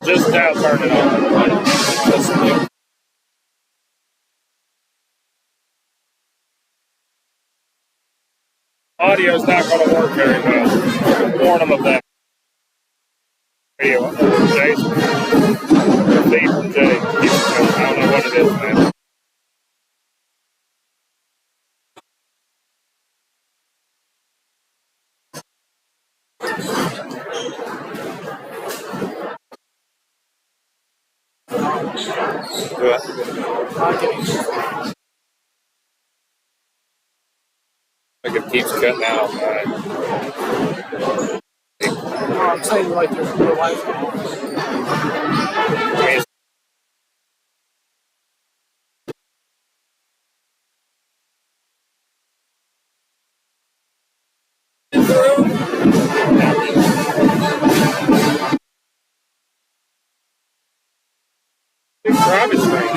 Just now turn it on. Audio's not going to work very well. Warn them of that. Jason. Feed from Jay. I don't know what it is, man. Like it keeps cutting out. No, I'm saying like your life. Private screen.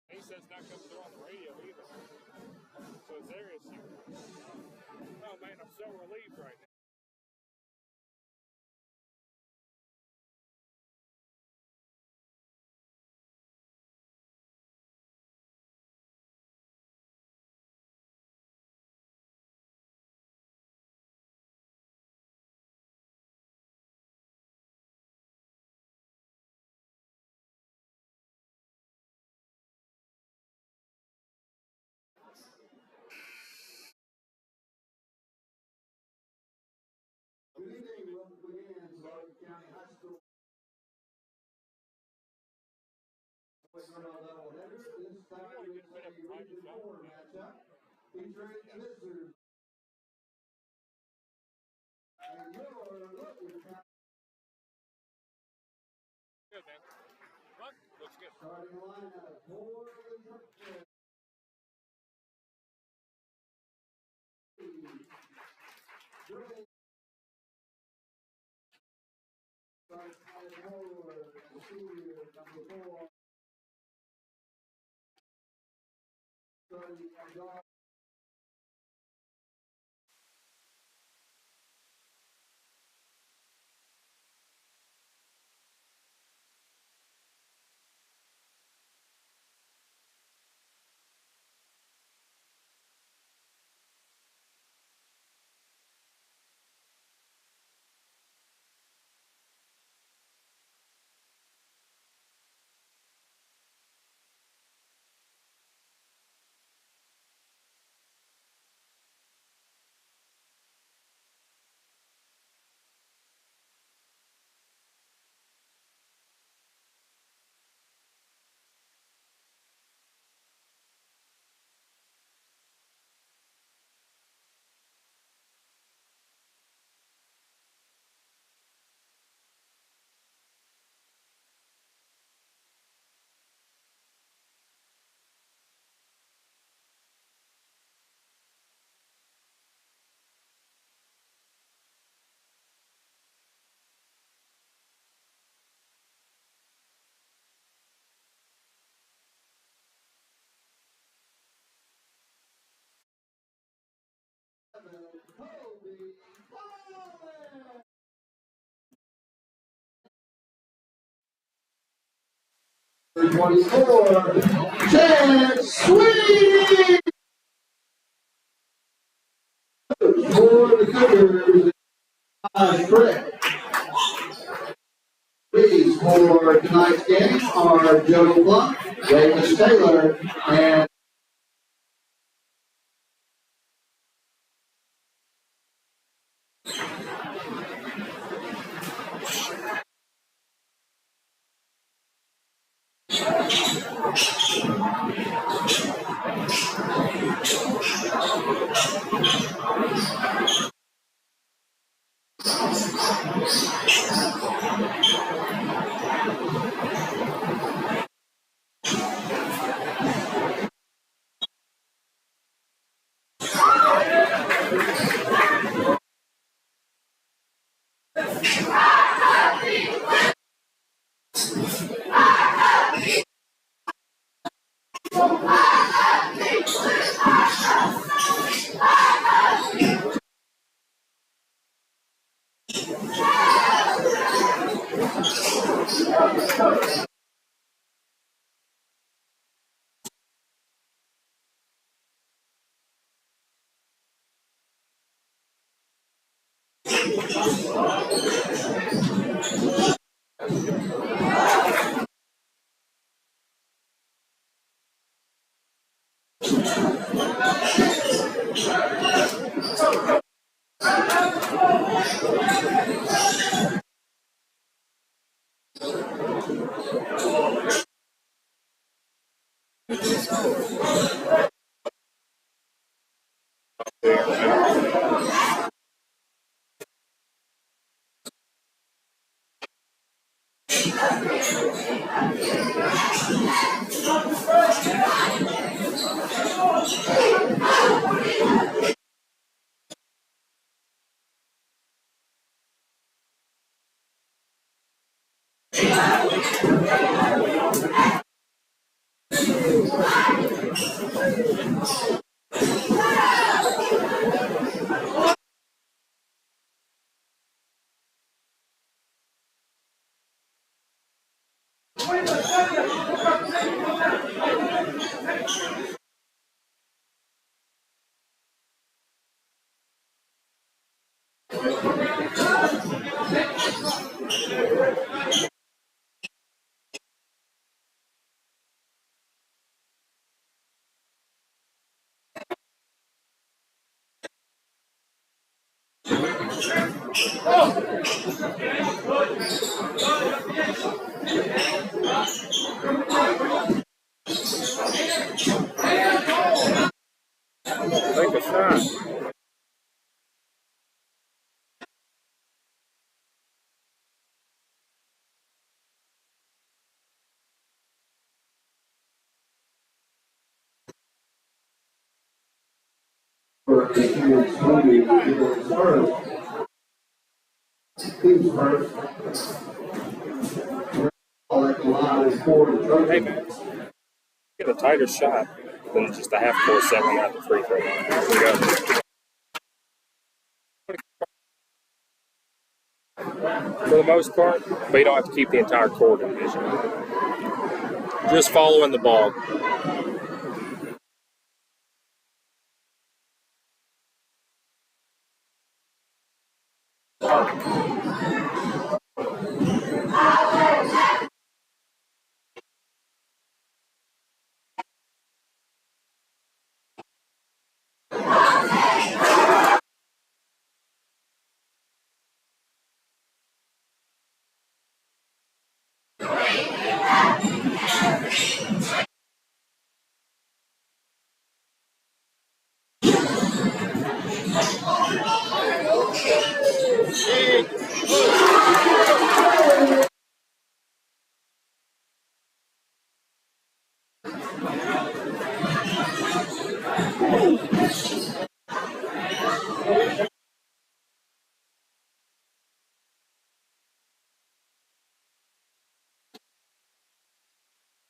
He says not coming through on the radio either. So it's their issue. Oh man, I'm so relieved right now. Good evening, welcome to Logan County High School. This time it's a Region 4 matchup featuring visitors. And your Logan County. Good, man. What? Looks good. Starting lineup for the Trojans. Starting forward, the senior, number 4. Starting at guard. Number 24, Chad Sweet! For the Cougars, Brett. Please, for tonight's game are Joe Blunt, Davis Taylor, and Take a shot. Hey, man. Get a tighter shot than just a half court 7 at the free throw line. Here we go. For the most part, but you don't have to keep the entire court in vision. Just following the ball.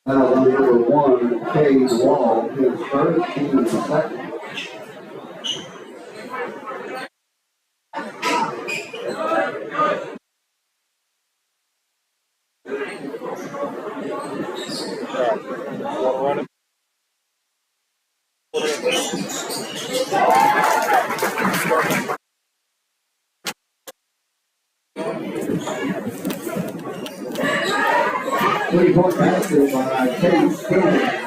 Number 1, Cade Wall, his first, team second. Run it. 3-point basket by Cade Stewart.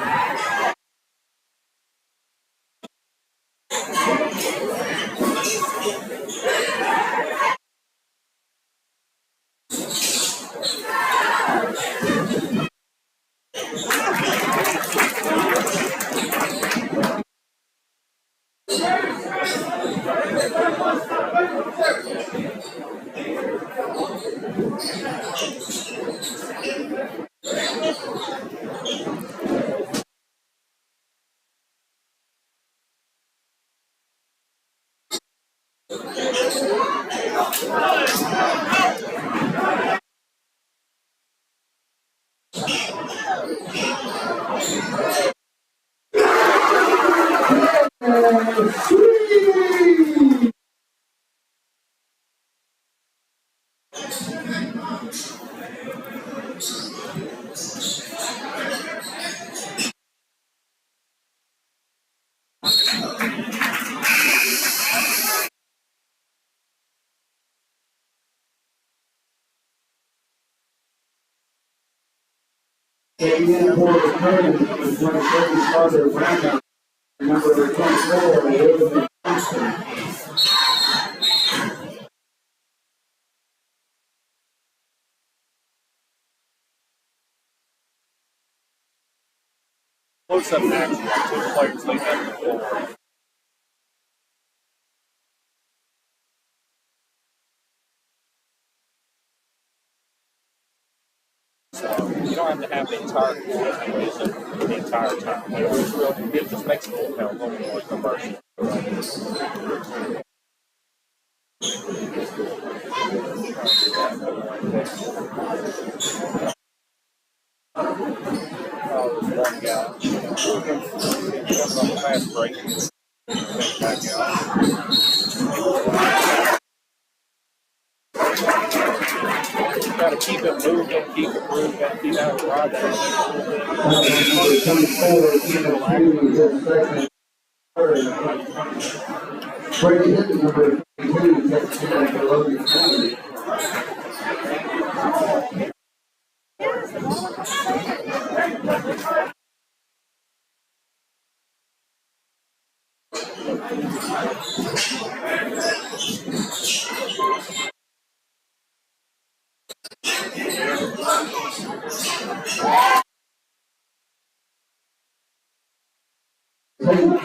Taking in for the Trojans, number 23 starter Barren, number 24 Logan. Close-up action, two players lead up the floor. So you don't have to have the entire vision the entire time. It just makes it a little more commercial. Oh, there's one guy. He's on the fast break. Back out. Got to keep it moving, keep it moving, keep out of project. Number 24, breaking into number 22, takes in for Logan.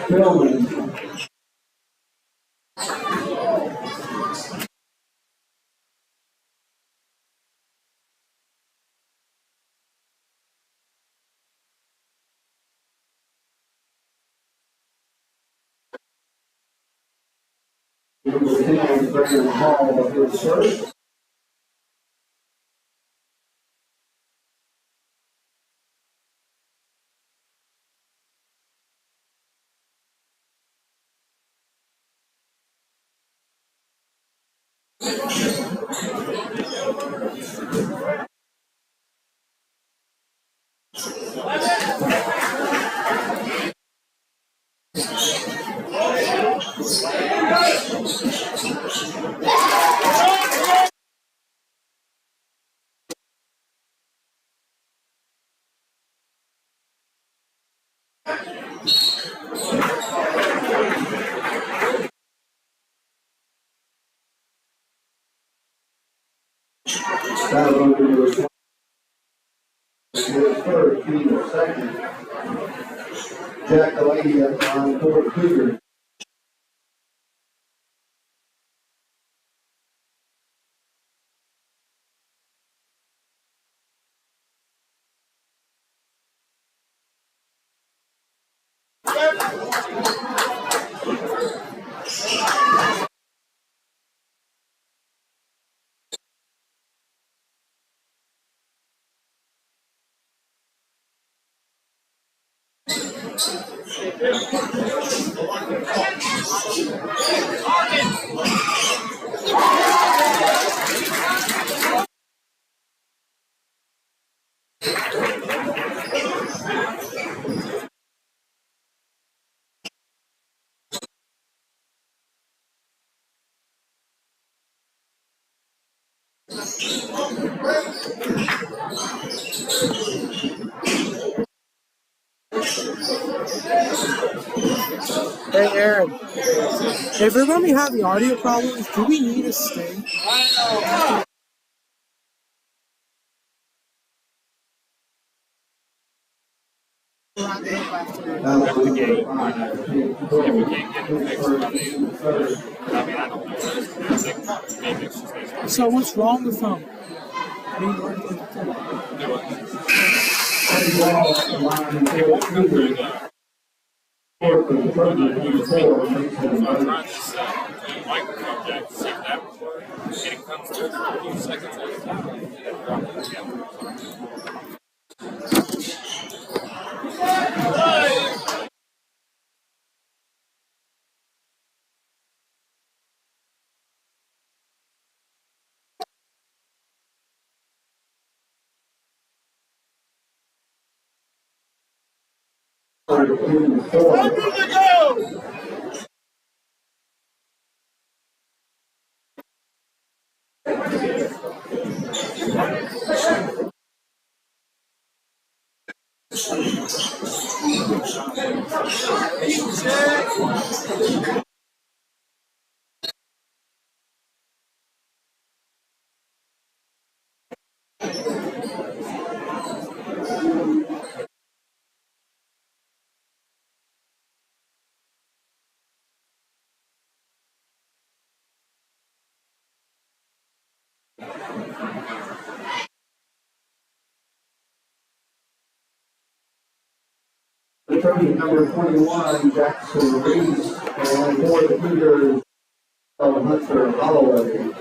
Filming. Number 10, Barren Hall of his service. That was number 20. Third, Peter, second. Jack Delaney at the line for the Cougars. Hey, Aaron. If we're going to be having audio problems, do we need a sting? After the game, if we can't get it fixed by the I mean, I don't know. I think maybe it's just So what's wrong with them? do it. It won't come through the I'm trying to set the microphone jack to see if that would work. And it comes through for a few seconds at a time. The Trojans number 21, Jackson Reese, and for the Cougars of Hunter Holloway.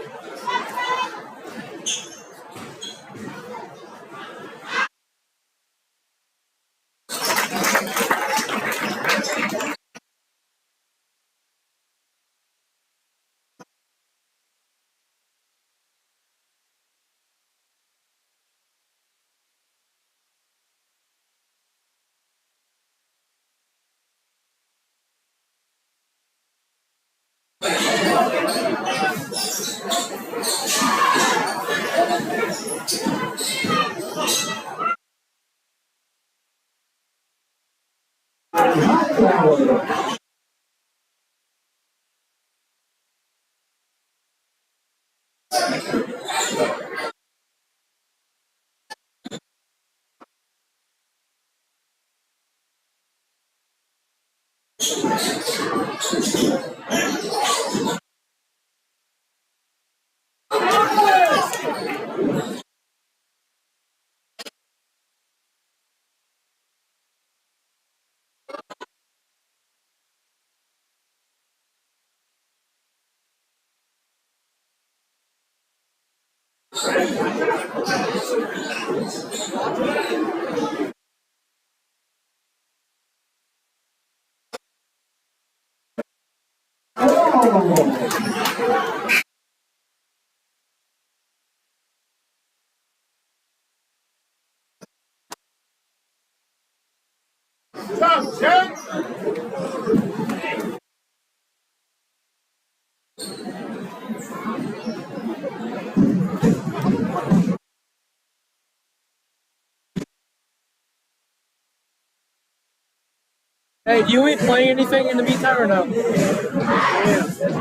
Hey, do you ain't playing anything in the meantime or no? Yeah.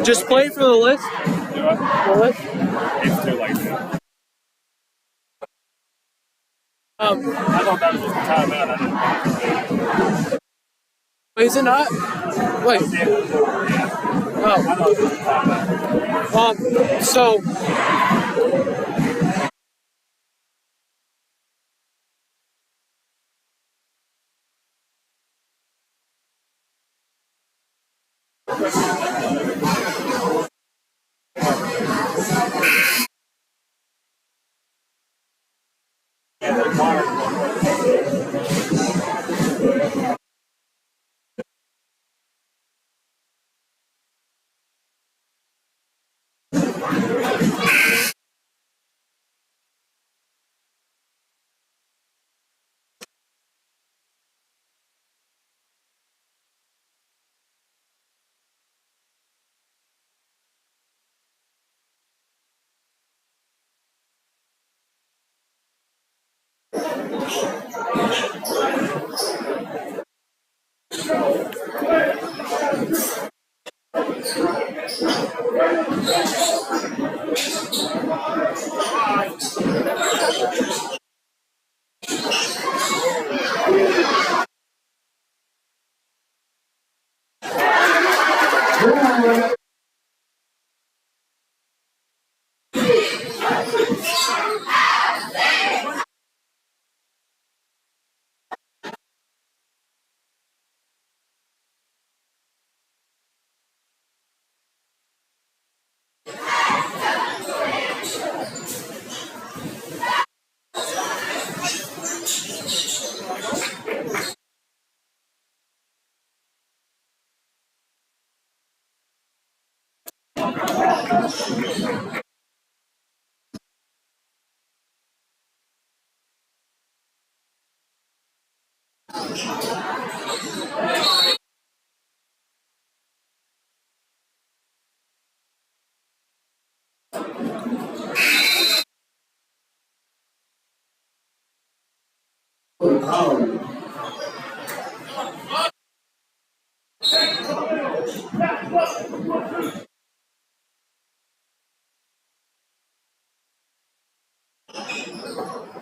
Just play for the list? Yeah. The list? It's too late now. I thought that was just a timeout. I didn't. Wait, is it not? Wait. I thought it was just a timeout. So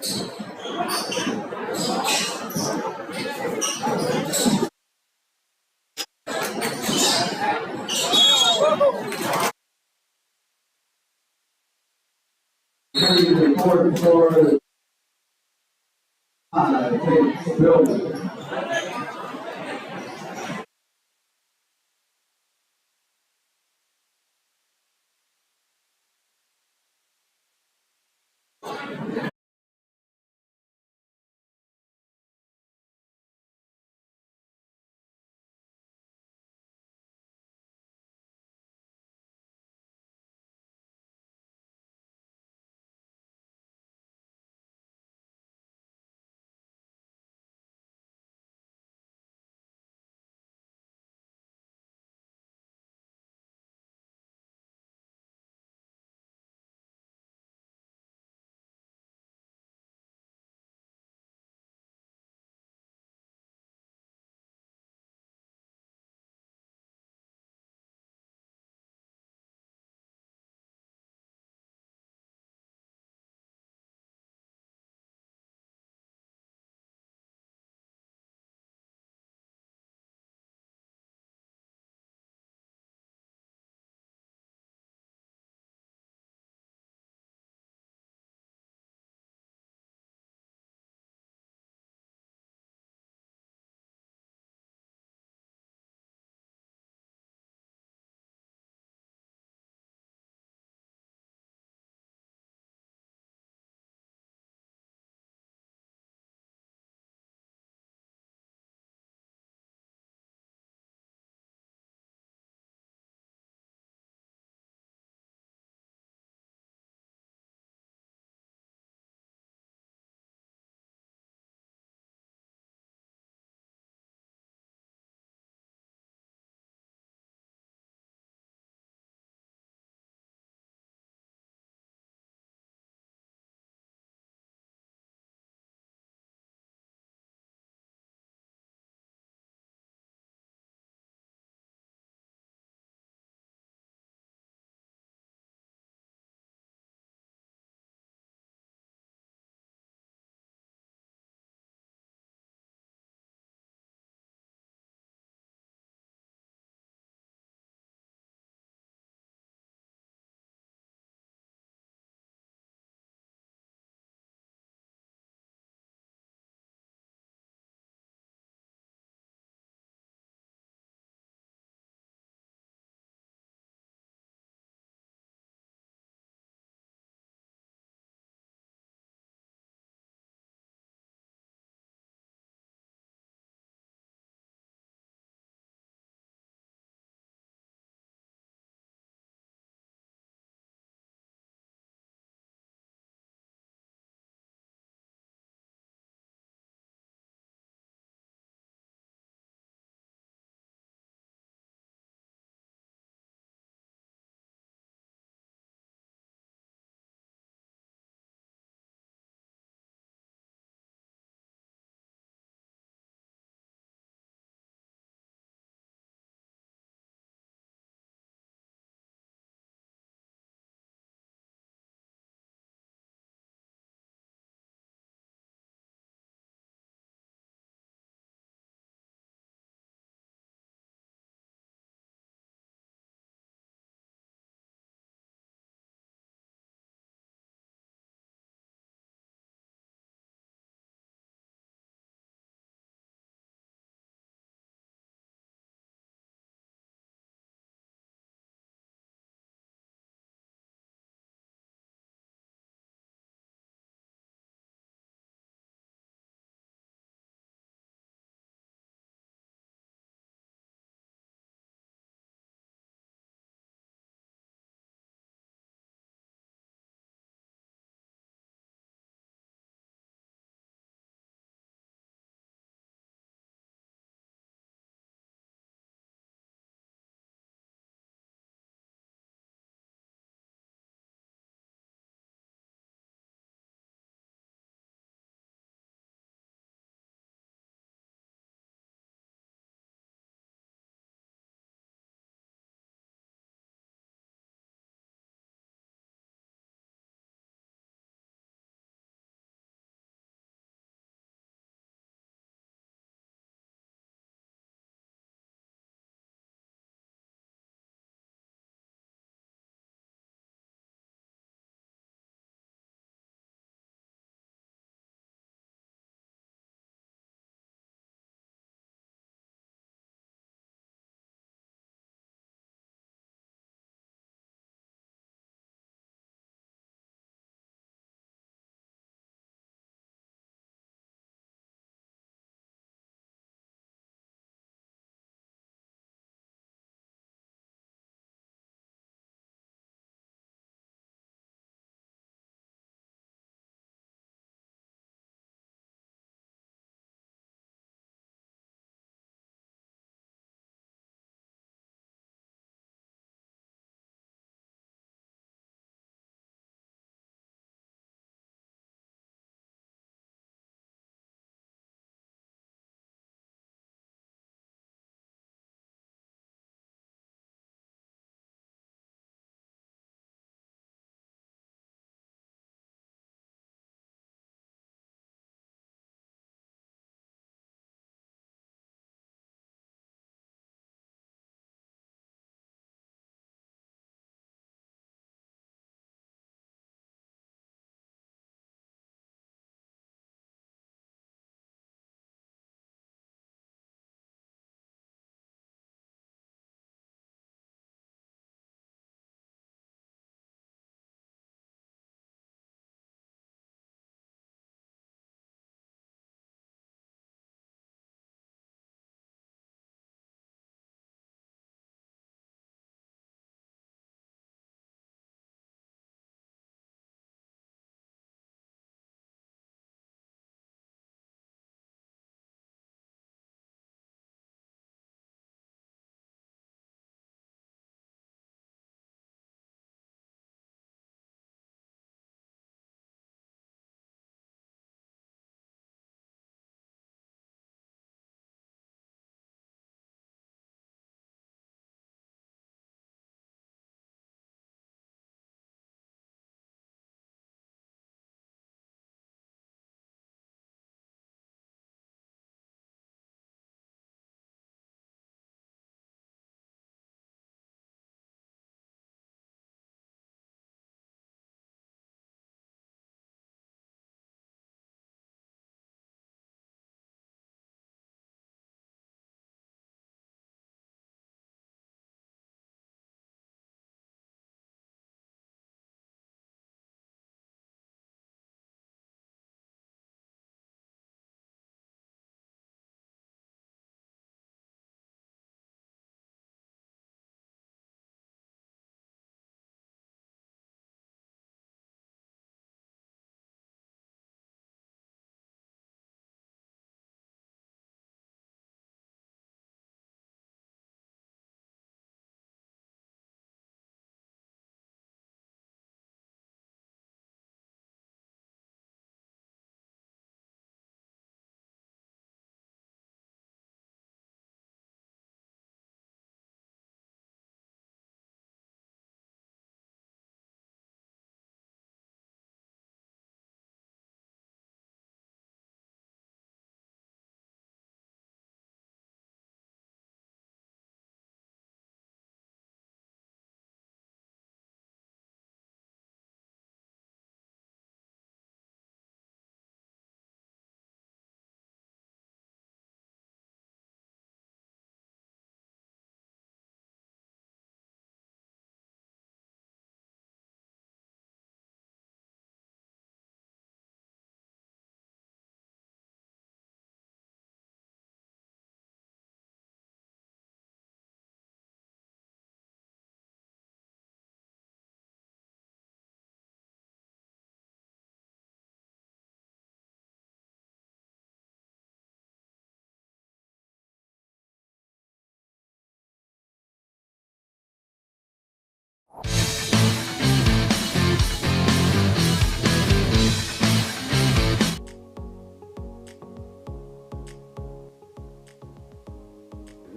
Carries the fourth for takes Bill.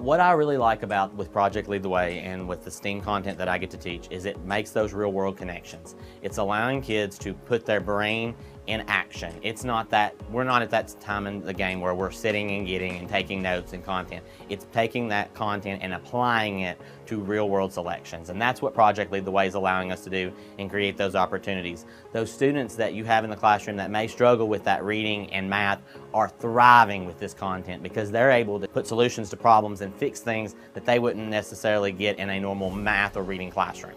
What I really like with Project Lead the Way and with the STEAM content that I get to teach is it makes those real world connections. It's allowing kids to put their brain in action. It's not that, we're not at that time in the game where we're sitting and getting and taking notes and content. It's taking that content and applying it to real world selections. And that's what Project Lead the Way is allowing us to do and create those opportunities. Those students that you have in the classroom that may struggle with that reading and math are thriving with this content because they're able to put solutions to problems and fix things that they wouldn't necessarily get in a normal math or reading classroom.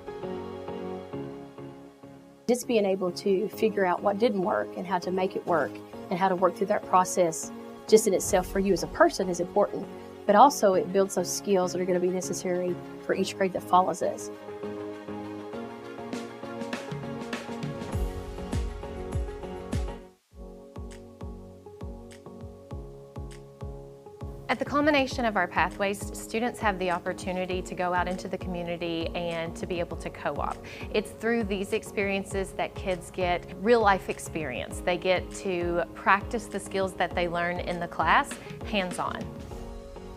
Just being able to figure out what didn't work and how to make it work and how to work through that process just in itself for you as a person is important, but also it builds those skills that are going to be necessary for each grade that follows us. At the culmination of our pathways, students have the opportunity to go out into the community and to be able to co-op. It's through these experiences that kids get real life experience. They get to practice the skills that they learn in the class hands-on.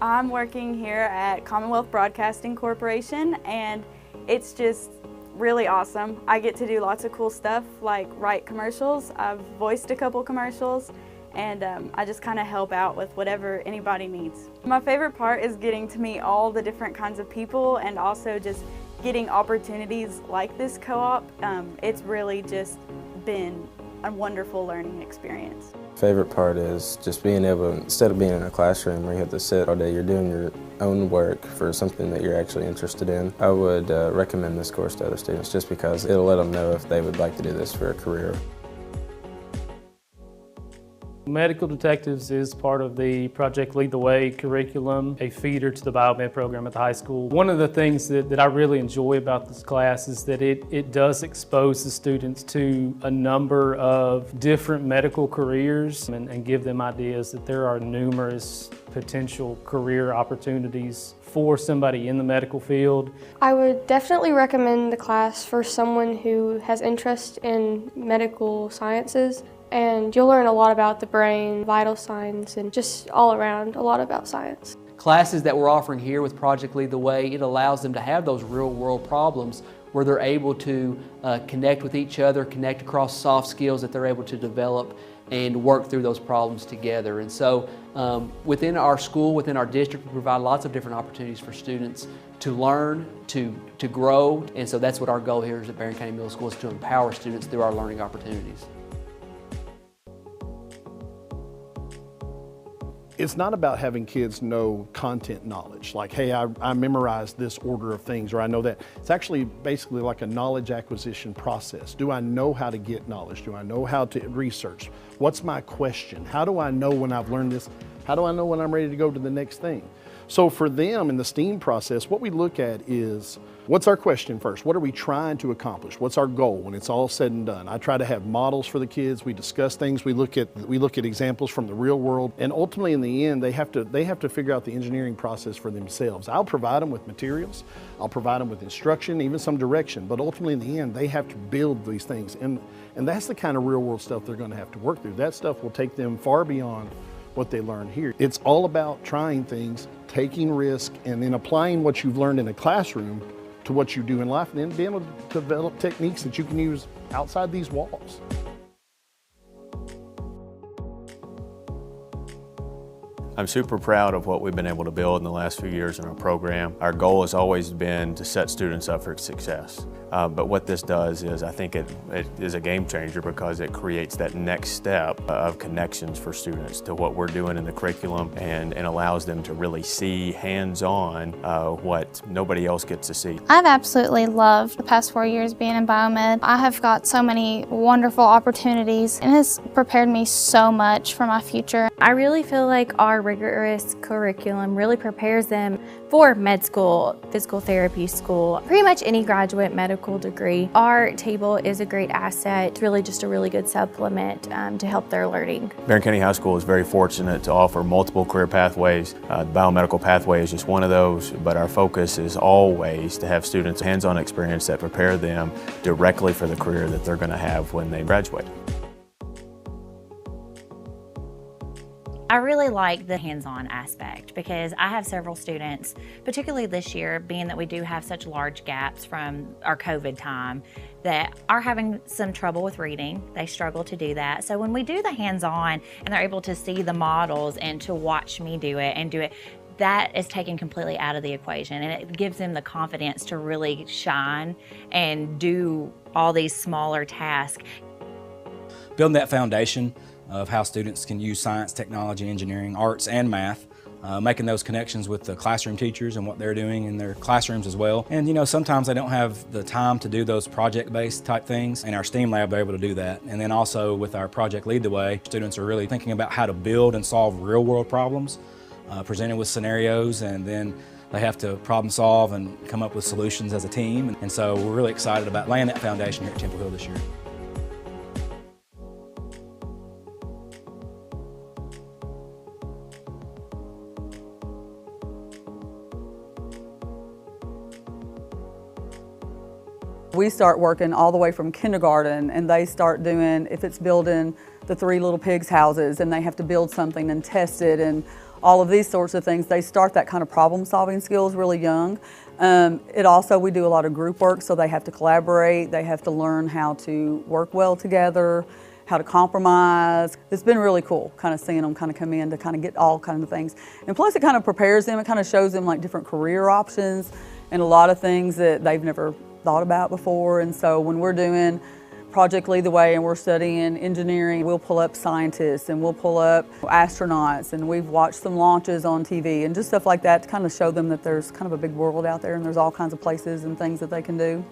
I'm working here at Commonwealth Broadcasting Corporation, and it's just really awesome. I get to do lots of cool stuff like write commercials. I've voiced a couple commercials, and I just kind of help out with whatever anybody needs. My favorite part is getting to meet all the different kinds of people and also just getting opportunities like this co-op. It's really just been a wonderful learning experience. Favorite part is just being able, instead of being in a classroom where you have to sit all day, you're doing your own work for something that you're actually interested in. I would recommend this course to other students just because it'll let them know if they would like to do this for a career. Medical Detectives is part of the Project Lead the Way curriculum, a feeder to the biomed program at the high school. One of the things that I really enjoy about this class is that it does expose the students to a number of different medical careers and give them ideas that there are numerous potential career opportunities for somebody in the medical field. I would definitely recommend the class for someone who has interest in medical sciences. And you'll learn a lot about the brain, vital signs, and just all around a lot about science. Classes that we're offering here with Project Lead the Way, it allows them to have those real world problems where they're able to connect with each other, connect across soft skills that they're able to develop and work through those problems together. And so within our school, within our district, we provide lots of different opportunities for students to learn, to grow. And so that's what our goal here is at Barren County Middle School, is to empower students through our learning opportunities. It's not about having kids know content knowledge, like, hey, I memorized this order of things, or I know that. It's actually basically like a knowledge acquisition process. Do I know how to get knowledge? Do I know how to research? What's my question? How do I know when I've learned this? How do I know when I'm ready to go to the next thing? So for them in the STEAM process, what we look at is, what's our question first? What are we trying to accomplish? What's our goal when it's all said and done? I try to have models for the kids. We discuss things. We look at examples from the real world, and ultimately in the end, they have to figure out the engineering process for themselves. I'll provide them with materials. I'll provide them with instruction, even some direction, but ultimately in the end, they have to build these things, and that's the kind of real world stuff they're going to have to work through. That stuff will take them far beyond what they learn here. It's all about trying things, taking risk, and then applying what you've learned in a classroom to what you do in life, and then being able to develop techniques that you can use outside these walls. I'm super proud of what we've been able to build in the last few years in our program. Our goal has always been to set students up for success. But what this does is, I think it is a game changer because it creates that next step of connections for students to what we're doing in the curriculum, and allows them to really see hands-on what nobody else gets to see. I've absolutely loved the past 4 years being in biomed. I have got so many wonderful opportunities, and it has prepared me so much for my future. I really feel like our rigorous curriculum really prepares them for med school, physical therapy school, pretty much any graduate medical degree. Our table is a great asset. It's really just a really good supplement to help their learning. Barren County High School is very fortunate to offer multiple career pathways. The biomedical pathway is just one of those, but our focus is always to have students hands-on experience that prepare them directly for the career that they're going to have when they graduate. I really like the hands-on aspect because I have several students, particularly this year, being that we do have such large gaps from our COVID time, that are having some trouble with reading. They struggle to do that. So when we do the hands-on and they're able to see the models and to watch me do it and do it, that is taken completely out of the equation, and it gives them the confidence to really shine and do all these smaller tasks. Building that foundation of how students can use science, technology, engineering, arts, and math, making those connections with the classroom teachers and what they're doing in their classrooms as well. And you know, sometimes they don't have the time to do those project-based type things. In our STEAM lab, they're able to do that. And then also with our Project Lead the Way, students are really thinking about how to build and solve real-world problems, presented with scenarios, and then they have to problem solve and come up with solutions as a team. And so we're really excited about laying that foundation here at Temple Hill this year. We start working all the way from kindergarten, and they start doing, if it's building the Three Little Pigs houses and they have to build something and test it and all of these sorts of things, they start that kind of problem solving skills really young. We do a lot of group work, so they have to collaborate, they have to learn how to work well together, how to compromise. It's been really cool kind of seeing them kind of come in to kind of get all kinds of things. And plus it kind of prepares them, it kind of shows them like different career options and a lot of things that they've never thought about before. And so when we're doing Project Lead the Way and we're studying engineering, we'll pull up scientists and we'll pull up astronauts, and we've watched some launches on TV and just stuff like that to kind of show them that there's kind of a big world out there and there's all kinds of places and things that they can do.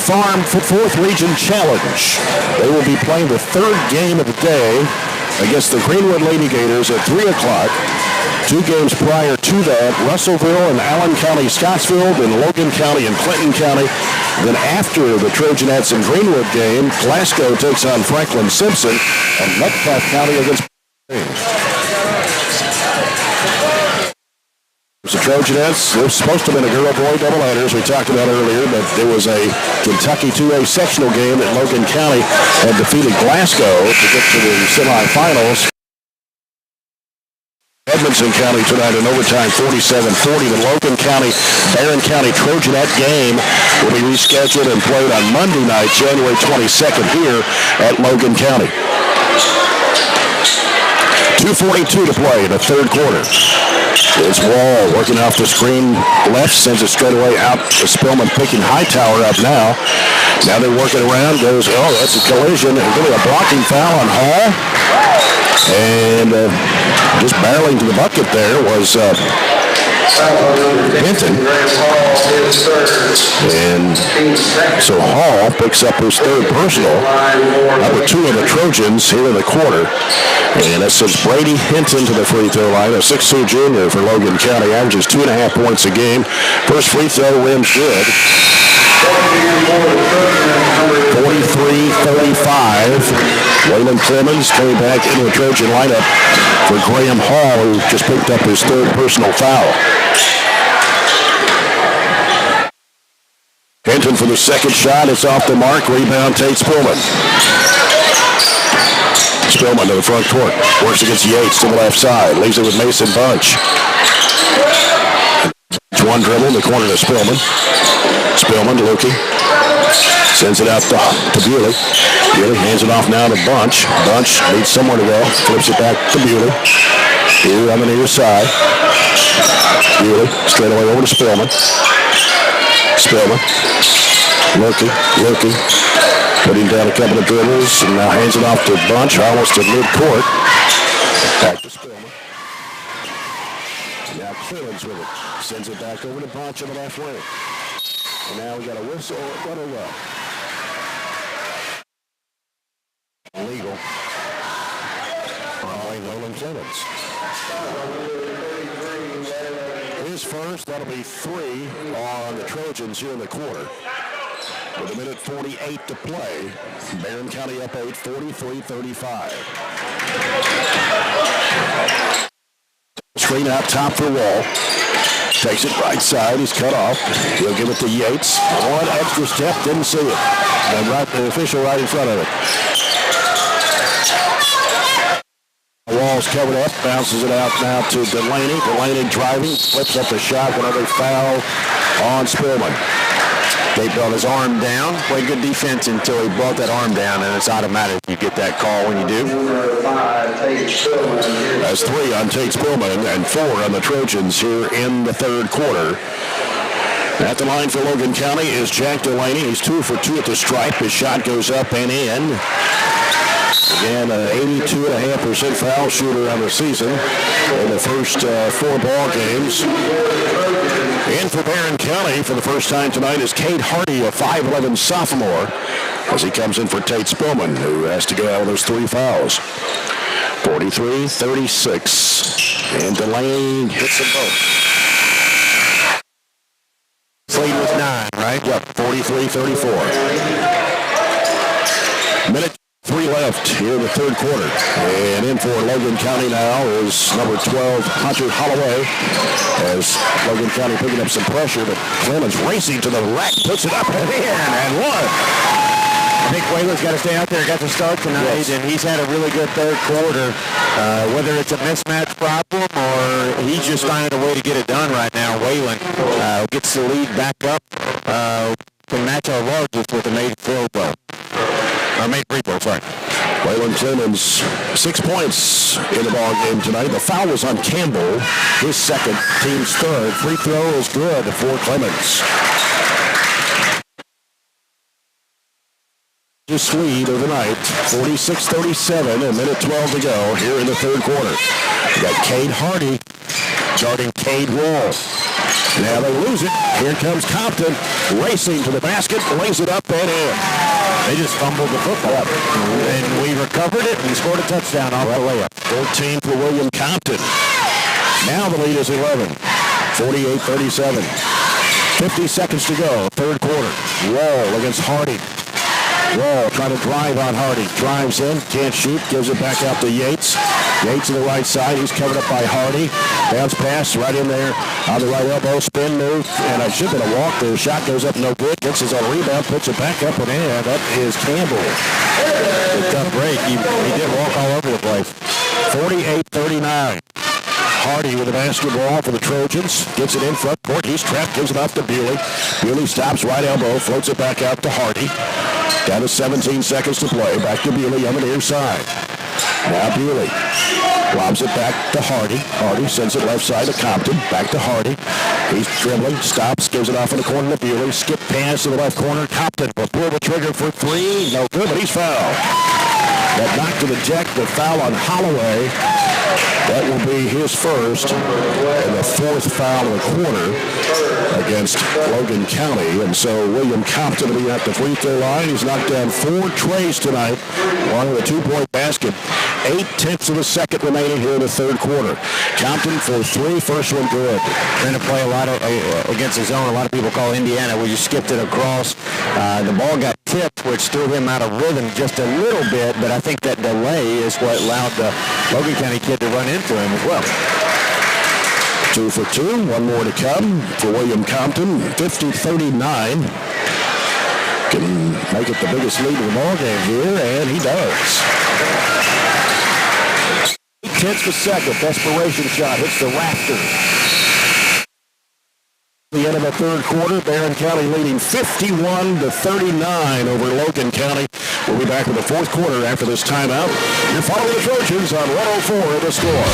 Farm 4th Region Challenge. They will be playing the third game of the day against the Greenwood Lady Gators at 3 o'clock. 2 games prior to that, Russellville and Allen County, Scottsville, then Logan County and Clinton County. Then after the Trojanettes and Greenwood game, Glasgow takes on Franklin Simpson and Metcalfe County against the Trojanettes. It was supposed to have been a girl-boy doubleheader, as we talked about earlier, but there was a Kentucky 2A sectional game that Logan County had defeated Glasgow to get to the semifinals. Edmonson County tonight in overtime, 47-40. The Logan County, Barren County Trojanette game will be rescheduled and played on Monday night, January 22nd here at Logan County. 2:42 to play in the third quarter. It's Wall working off the screen left, sends it straight away out to Spillman, picking Hightower up now. Now they're working around, goes, that's a collision. There's going to be a blocking foul on Hall. And just barreling to the bucket there was Hinton. And so Hall picks up his third personal. Number 2 of the Trojans here in the quarter. And that sends Brady Hinton to the free throw line, a 6'2" junior for Logan County, averages 2.5 points a game. First free throw rims good. 43-35. Waylon Clemens coming back into the Trojan lineup for Graham Hall, who just picked up his third personal foul. Hinton for the second shot. It's off the mark. Rebound, Tate Spillman. Spillman to the front court. Works against Yates to the left side. Leaves it with Mason Bunch. It's one dribble in the corner to Spillman. Spillman to Lukey. Sends it out to Bewley. Bewley hands it off now to Bunch. Bunch needs somewhere to go. Flips it back to Bewley. Bewley on the near side. Bewley straight away over to Spillman. Spillman. Lukey. Putting down a couple of dribbles and now hands it off to Bunch, almost at mid-court. Back to Spillman. Now Clemens with it. Sends it back over to Bunch on the left wing. And now we got a whistle. What a look. Legal. By Nolan Clemens. His first, that'll be 3 on the Trojans here in the quarter. With a minute 48 to play, Barren County up 8, 43-35. Screen out top for Wall. Takes it right side. He's cut off. He'll give it to Yates. One extra step. Didn't see it. And the official right in front of it. Wall's covered up. Bounces it out now to Delaney. Delaney driving. Flips up the shot. Another foul on Spillman. They brought his arm down. Played good defense until he brought that arm down, and it's automatic. You get that call when you do. That's 3 on Tate Spillman and 4 on the Trojans here in the third quarter. At the line for Logan County is Jack Delaney. He's 2 for 2 at the stripe. His shot goes up and in. Again, an 82.5% foul shooter on the season in the first 4 ball games. In for Barren County for the first time tonight is Cade Hardy, a 5'11 sophomore, as he comes in for Tate Spillman, who has to go out with those 3 fouls. 43-36, and Delaney hits them both. Lead with 9, right? Yep, 43-34. Minute 3 left here in the third quarter. And in for Logan County now is number 12, Hunter Holloway. As Logan County picking up some pressure, but Clemens racing to the rack, puts it up and in, and one. I think Wayland's got to stay out there, got to start tonight, yes. And he's had a really good third quarter. Whether it's a mismatch problem or he's just finding a way to get it done right now, Wayland gets the lead back up, can match our largest with a made field goal. Made free throw, sorry. Waylon Clemens, 6 points in the ball game tonight. The foul was on Campbell, his second, team's third. Free throw is good for Clemens. His lead of the night, 46-37, a minute 12 to go here in the third quarter. We got Cade Hardy guarding Cade Wall. Now they lose it. Here comes Compton racing to the basket, lays it up and in. They just fumbled the football, and we recovered it and scored a touchdown off the layup. 14 for William Compton. Now the lead is 11, 48-37. 50 seconds to go, third quarter. Wall against Hardy. Wall trying to drive on Hardy. Drives in, can't shoot, gives it back out to Yates. Yates to the right side, he's covered up by Hardy. Bounce pass right in there on the right elbow, spin move, and I should have been a walk there. Shot goes up, no good. Gets his own rebound, puts it back up and in. That is Campbell. A tough break. He did walk all over the place. 48-39. Hardy with the basketball for the Trojans. Gets it in front court. He's trapped. Gives it off to Bewley. Bewley stops right elbow. Floats it back out to Hardy. Down to 17 seconds to play. Back to Bewley on the near side. Now Bewley lobs it back to Hardy. Hardy sends it left side to Compton. Back to Hardy. He's dribbling. Stops. Gives it off in the corner to Bewley. Skip pass to the left corner. Compton will pull the trigger for three. No good, but he's fouled. That knocked to the deck. The foul on Holloway. That will be his first and the fourth foul of the quarter against Logan County. And so William Compton will be at the free throw line. He's knocked down 4 trays tonight, along with a 2-point basket. 8/10 of a second remaining here in the third quarter. Compton for 3, first one good. Trying to play a lot of against his own. A lot of people call Indiana. We just skipped it across. The ball got tipped, which threw him out of rhythm just a little bit, but I think that delay is what allowed the Logan County kid to run into him as well. 2 for 2, one more to come for William Compton, 50-39. Can make it the biggest lead of the ball game here, and he does. 8/10 of a second, desperation shot, hits the rafters. The end of the third quarter, Barren County leading 51-39 over Logan County. We'll be back with the fourth quarter after this timeout. You're following the Trojans on 104 The Score.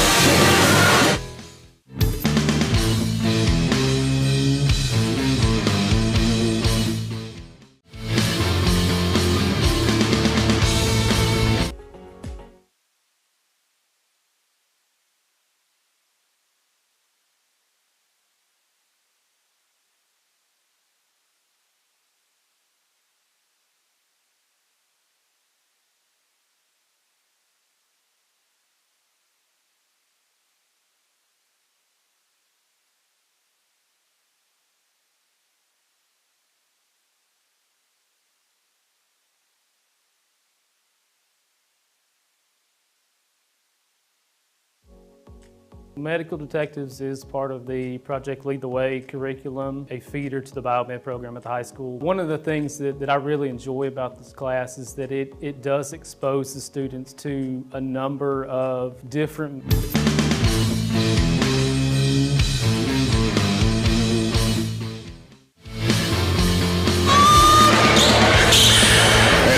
Medical Detectives is part of the Project Lead the Way curriculum, a feeder to the biomed program at the high school. One of the things that I really enjoy about this class is that it does expose the students to a number of different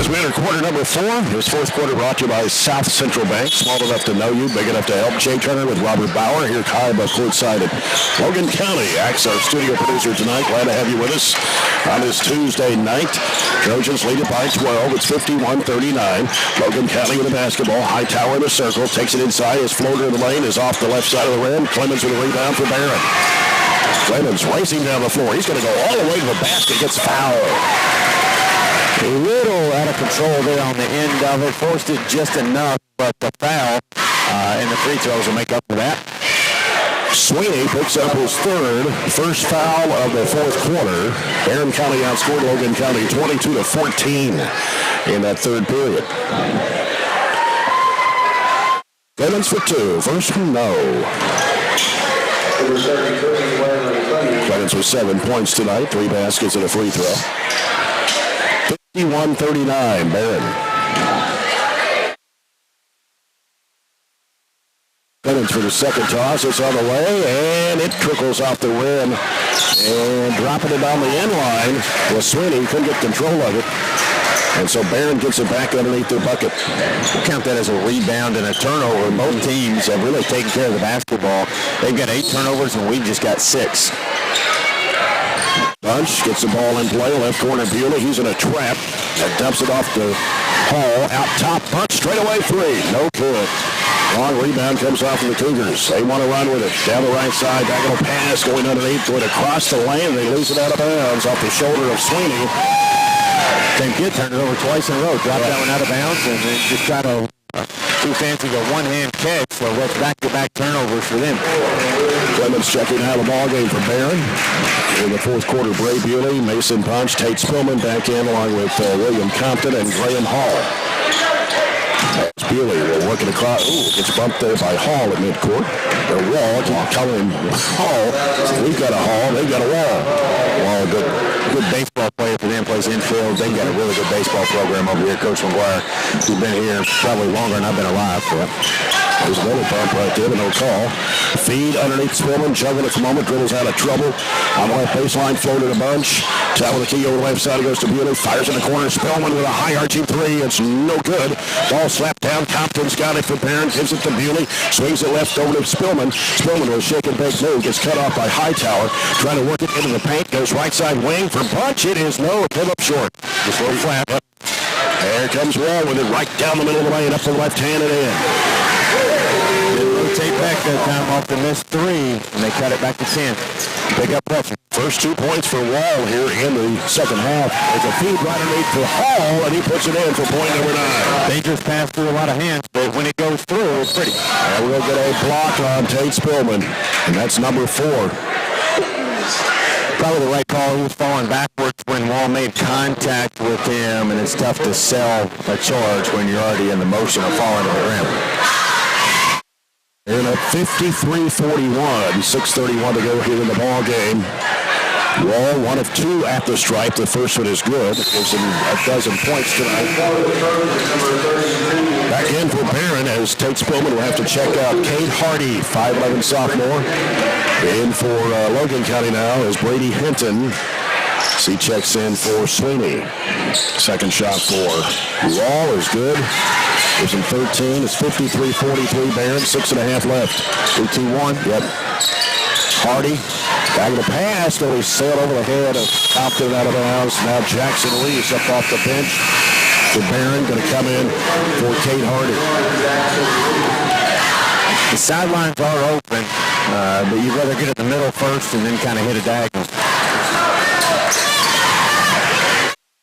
As we enter quarter number 4, this fourth quarter brought to you by South Central Bank. Small enough to know you, big enough to help. Jay Turner with Robert Bauer here high above courtside at Logan County. Acts our studio producer tonight. Glad to have you with us on this Tuesday night. Trojans lead it by 12. It's 51-39. Logan County with the basketball. Hightower in the circle. Takes it inside. His floater in the lane is off the left side of the rim. Clemens with a rebound for Barren. Clemens racing down the floor. He's going to go all the way to the basket. Gets fouled. A little out of control there on the end of it. Forced it just enough, but the foul and the free throws will make up for that. Sweeney picks up his first foul of the fourth quarter. Barren County outscored Logan County 22-14 in that third period. Clemens for 2. First one, no. Clemens with 7 points tonight, 3 baskets and a free throw. 51-39, Barren. Clemens for the second toss. It's on the way, and it trickles off the rim. And dropping it on the end line was Sweeney. Couldn't get control of it. And so Barren gets it back underneath their bucket. We'll count that as a rebound and a turnover. Both teams have really taken care of the basketball. They've got 8 turnovers, and we've just got 6. Bunch gets the ball in play, left corner Bewley. He's in a trap. That dumps it off to Hall out top, punch straight away three. No good. Long rebound comes off of the Cougars. They want to run with it. Down the right side, diagonal pass going underneath, going across the lane. They lose it out of bounds off the shoulder of Sweeney. Same kid turned it over twice in a row. Dropped that one out of bounds and then just try to too fancy a one-hand catch. So that's back-to-back turnovers for them. Clemens checking out of the ball game for Barren. In the fourth quarter, Bray Bewley, Mason Punch, Tate Spillman back in along with William Compton and Graham Hall. As Bewley will work it across. Ooh, gets bumped there by Hall at midcourt. The Wall keep calling Hall. We've got a Hall, they've got a Wall. Well, good baseball player for them, plays infield. They've got a really good baseball program over here. Coach McGuire, who's been here probably longer than I've been alive for it. There's another bump right there, but no call. Feed underneath Spillman, juggling it for a moment, dribbles out of trouble. On the left baseline, floated a bunch. Top of the key over the left side, goes to Bewley, fires in the corner. Spillman with a high arching three. It's no good. Ball slapped down. Compton's got it for Barren, gives it to Bewley. Swings it left over to Spillman. Spillman with a shake and bake move, gets cut off by Hightower. Trying to work it into the paint, goes right side wing for Bunch. It is no, pull up short. Just a little flat. There comes Wall with it right down the middle of the lane, up the left hand and in. Rotate back that time off the missed three, and they cut it back to 10. Pick up pressure. First 2 points for Wall here in the second half. It's a feed right underneath for Hall, and he puts it in for point number 9. Dangerous pass through a lot of hands, but when it goes through, it's pretty. And we'll get a block on Tate Spillman, and that's number 4. Probably the right call. He was falling backwards when Wall made contact with him, and it's tough to sell a charge when you're already in the motion of falling to the rim. And at 53-41, 6:31 to go here in the ball game. Wall, 1 of 2 at the stripe. The first one is good. Gives him a dozen points tonight. Back in for Barren as Tate Spillman will have to check out Cade Hardy, 5'11" sophomore. In for Logan County now is Brady Hinton. He checks in for Sweeney. Second shot for Wall is good. Gives him 13. It's 53-43 Barren. 6.5 left. 2-1. Yep. Hardy. Back of the pass. Though he sailed over the head of Compton out of bounds. Now Jackson Reese up off the bench for Barren. Going to come in for Cade Hardy. The sidelines are open, but you'd rather get it in the middle first and then kind of hit a diagonal.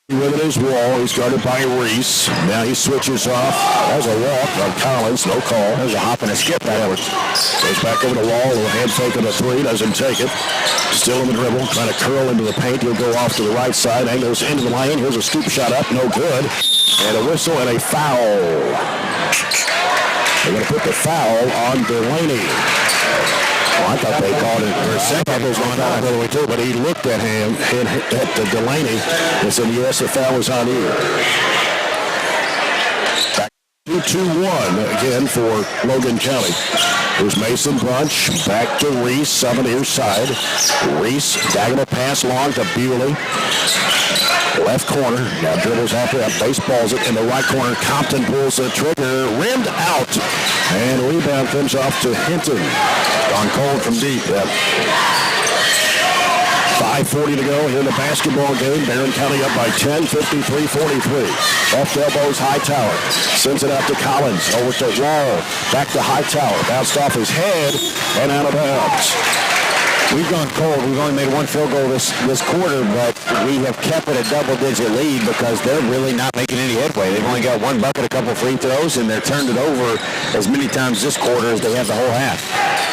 With it is Wall. He's guarded by Reese. Now he switches off. There's a walk on Collins. No call. There's a hop and a skip backwards. Goes back over to Wall. A little hand fake on the three. Doesn't take it. Still in the dribble. Trying to curl into the paint. He'll go off to the right side. Angles into the lane. Here's a scoop shot up. No good. And a whistle and a foul. They're going to put the foul on Delaney. Oh, I thought they called it for a second. I thought it was going on all the way too, but he looked at him, at Delaney, and said, yes, the foul was on you. Back 2-1 again for Logan County. Here's Mason Bunch, back to Reese on the near side. Reese, diagonal pass long to Bewley. Left corner, now dribbles after that, baseballs it in the right corner. Compton pulls the trigger, rimmed out, and rebound comes off to Hinton. Gone cold from deep. Yep. 5:40 to go here in the basketball game. Barren County up by 10, 53-43. Left elbows, Hightower. Sends it out to Collins. Over to Wall. Back to Hightower. Bounced off his head and out of bounds. We've gone cold. We've only made 1 field goal this quarter, but we have kept it a double-digit lead because they're really not making any headway. They've only got 1 bucket, a couple free throws, and they're turned it over as many times this quarter as they have the whole half.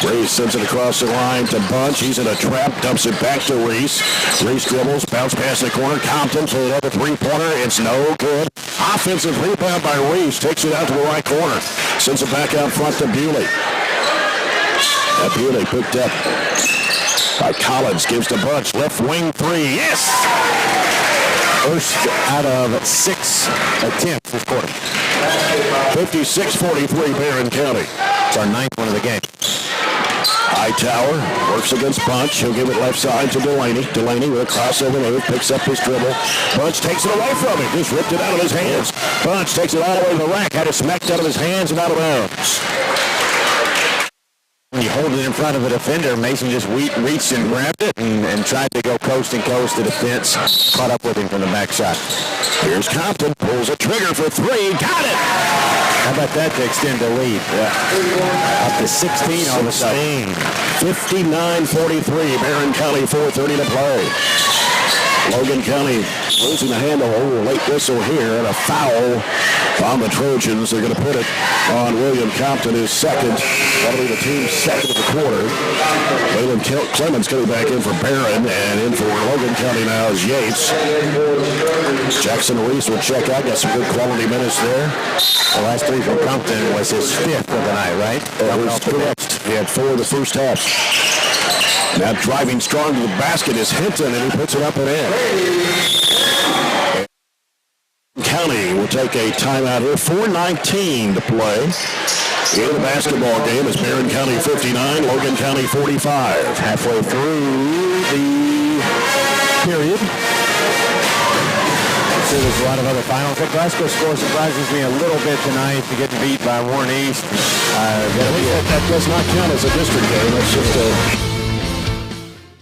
Reese sends it across the line to Bunch. He's in a trap, dumps it back to Reese. Reese dribbles, bounce past the corner. Compton for another three-pointer. It's no good. Offensive rebound by Reese. Takes it out to the right corner. Sends it back out front to Bewley. That Bewley picked up by Collins. Gives to Bunch. Left wing three. Yes! First out of 6 attempts this quarter. 56-43 Barren County. It's our 9th one of the game. Hightower works against Bunch. He'll give it left side to Delaney. Delaney with a crossover move, picks up his dribble. Bunch takes it away from him. Just ripped it out of his hands. Bunch takes it all the way to the rack. Had it smacked out of his hands and out of bounds. You hold it in front of a defender. Mason just reached and grabbed it and tried to go coast and coast. The defense caught up with him from the back shot. Here's Compton, pulls a trigger for three, got it! How about that to extend the lead? Yeah. Up to 16 all of a sudden. 59-43, Barren County, 4:30 to play. Logan County losing the handle. Oh, late whistle here and a foul on the Trojans. They're going to put it on William Compton, who's second. That'll be the team's second of the quarter. Waylon Clemens coming back in for Barren, and in for Logan County now is Yates. Jackson Reese will check out. Got some good quality minutes there. The last three from Compton was his fifth of the night, right? That was correct. He had 4 in the first half. Now driving strong to the basket is Hinton, and he puts it up and in. County will take a timeout here. 4:19 to play in the basketball game. It's Barren County 59, Logan County 45. Halfway through the period. So there's a lot of other finals. The Glasgow score surprises me a little bit tonight to get beat by Warren East. That does not count as a district game. That's just a...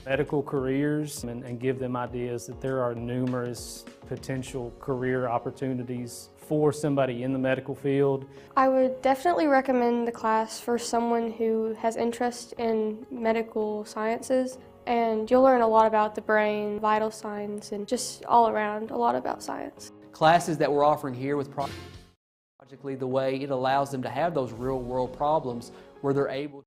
medical careers and give them ideas that there are numerous potential career opportunities for somebody in the medical field. I would definitely recommend the class for someone who has interest in medical sciences, and you'll learn a lot about the brain, vital signs, and just all around a lot about science. Classes that we're offering here with Project Lead the Way, it allows them to have those real world problems where they're able to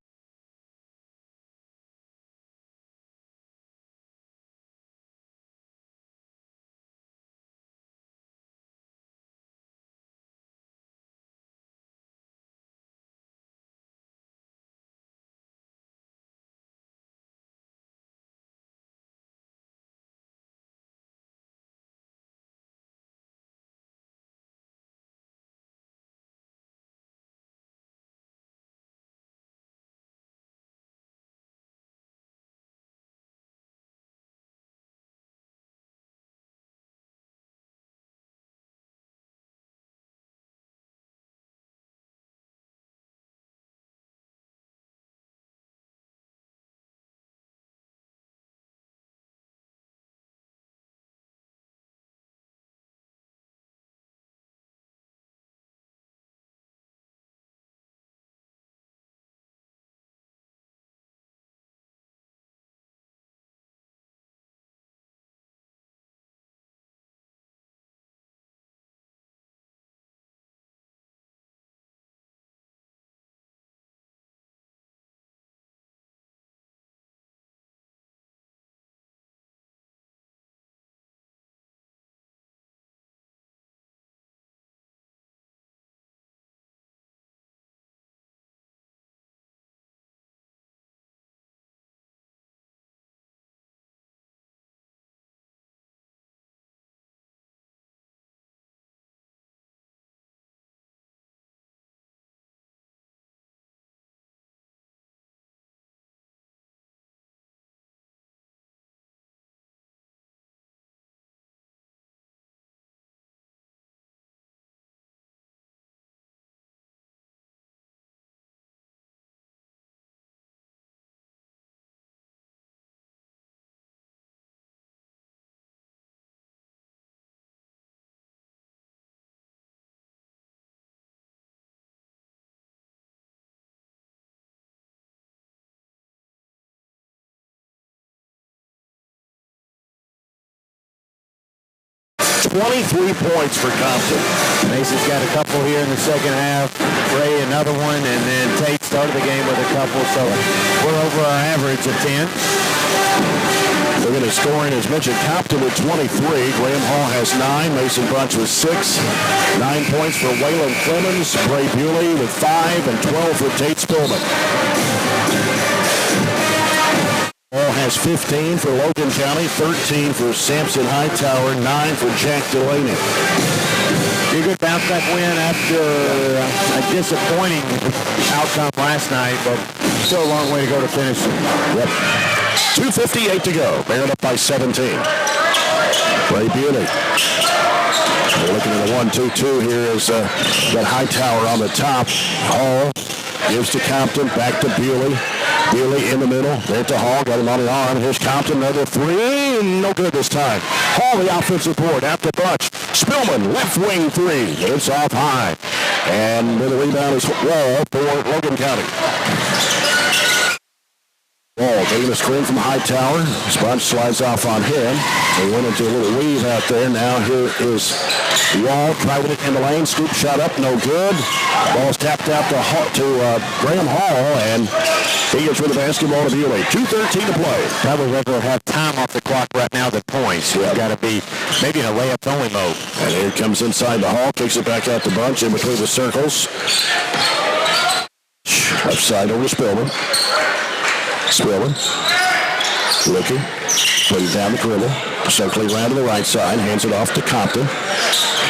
...23 points for Compton. Mason's got a couple here in the second half. Ray another one, and then Tate started the game with a couple, so we're over our average of 10. Looking at scoring, as mentioned, Compton with 23. Graham Hall has 9. Mason Bunch with 6. 9 points for Waylon Clemens. Bray Bewley with 5, and 12 for Tate Spillman. Hall has 15 for Logan County, 13 for Sampson Hightower, 9 for Jack Delaney. A good bounce-back win after a disappointing outcome last night, but still a long way to go to finish. Yep. 2:58 to go. Barren up by 17. Bray Bewley. We're looking at a 1-2-2 here as got Hightower on the top. Hall gives to Compton, back to Bewley. Bewley in the middle. There to Hall. Got him on the arm. Here's Compton. Another three. No good this time. Hall, the offensive board. After Bunch. Spillman, left wing three. It's off high. And the rebound is Wall for Logan County. Wall taking a screen from Hightower. Bunch slides off on him. They went into a little weave out there. Now here is Wall driving it in the lane. Scoop shot up, no good. Ball's tapped out to Graham Hall, and he gets rid of the basketball to Bewley. 2:13 to play. Probably rather have time off the clock right now than points. We've got to be maybe in a layups only mode. And here it comes inside the Hall. Kicks it back out to Bunch in between the circles. Left side over to Spillman. Spillman. Looking. Putting down the dribble. Circling around to the right side. Hands it off to Compton.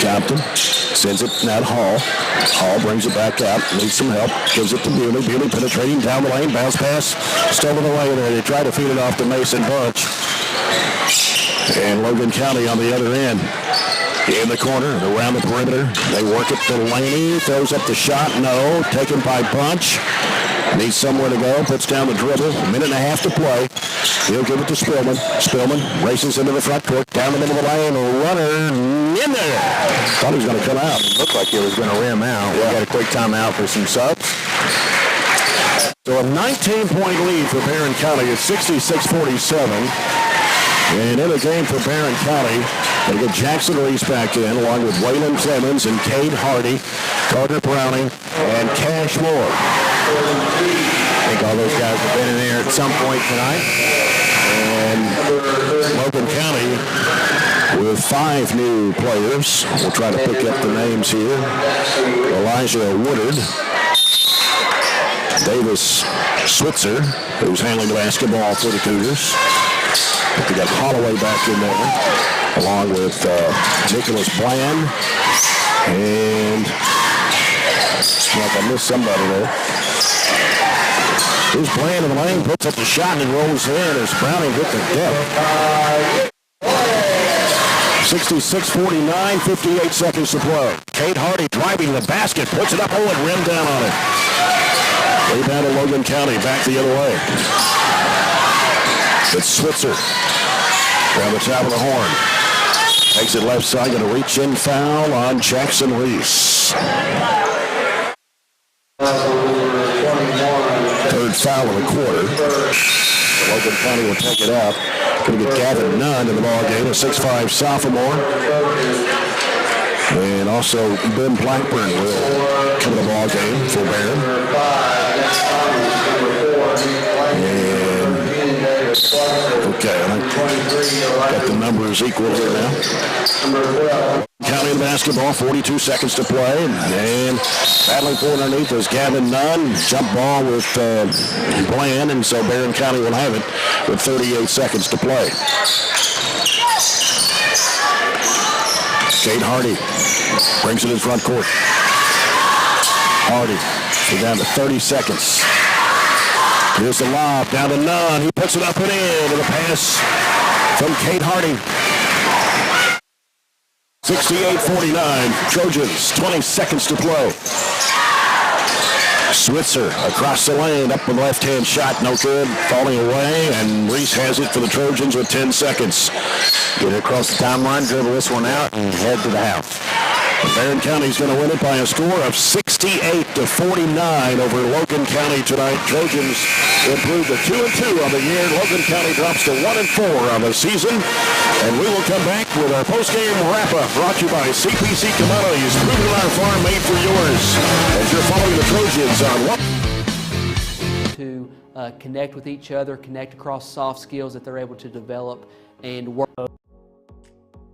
Compton sends it now to Hall. Hall brings it back out. Needs some help. Gives it to Bewley. Bewley penetrating down the lane. Bounce pass. Stolen away there. They try to feed it off to Mason Bunch. And Logan County on the other end. In the corner, around the perimeter. They work it to Laney. Throws up the shot. No. Taken by Bunch. Needs somewhere to go. Puts down the dribble. A minute and a half to play. He'll give it to Spillman. Spillman races into the front court. Down the middle of the lane. A runner in there. Thought he was going to come out. Looked like he was going to rim out. Yeah. We got a quick timeout for some subs. So a 19-point lead for Barren County at 66-47. And in a game for Barren County, they'll get Jackson Reese back in, along with Waylon Clemens and Cade Hardy, Carter Browning, and Cash Moore. I think all those guys have been in there at some point tonight. And Logan County with 5 new players. We'll try to pick up the names here. Elijah Woodard. Davis Switzer, who's handling the basketball for the Cougars. They got Holloway back in there, along with Nicholas Bland. And like I missed somebody there. Here's Bland in the lane, puts up the shot and rolls in as Browning hit the deck. 66-49, 58 seconds to play. Cade Hardy driving the basket, puts it up, and rimmed down on it. Rebound to Logan County, back the other way. It's Switzer. Down the top of the horn. Takes it left side, going to reach in foul on Jackson Reese. Third foul of the quarter. Logan County will take it out. Going to get Gavin Nunn in the ball game, a 6'5" sophomore. And also Ben Blackburn will come to the ball game for Barren. Okay, I got the numbers equal here now. County in basketball, 42 seconds to play. And battling for underneath is Gavin Nunn. Jump ball with Bland, and so Barren County will have it with 38 seconds to play. Cade Hardy brings it in front court. Hardy, we're down to 30 seconds. Here's the lob, down to Nunn. He puts it up and in with a pass from Cade Hardy. 68-49, Trojans, 20 seconds to play. Switzer across the lane, up with the left-hand shot, no good, falling away, and Reese has it for the Trojans with 10 seconds. Get it across the timeline, dribble this one out, and head to the house. Barren County's going to win it by a score of 68-49 over Logan County tonight. Trojans improved to 2-2 on the year. Logan County drops to 1-4 on the season. And we will come back with our post-game wrap-up brought to you by CPC Commodities. Proving our farm made for yours. As you're following the Trojans on what? To connect with each other, connect across soft skills that they're able to develop and work.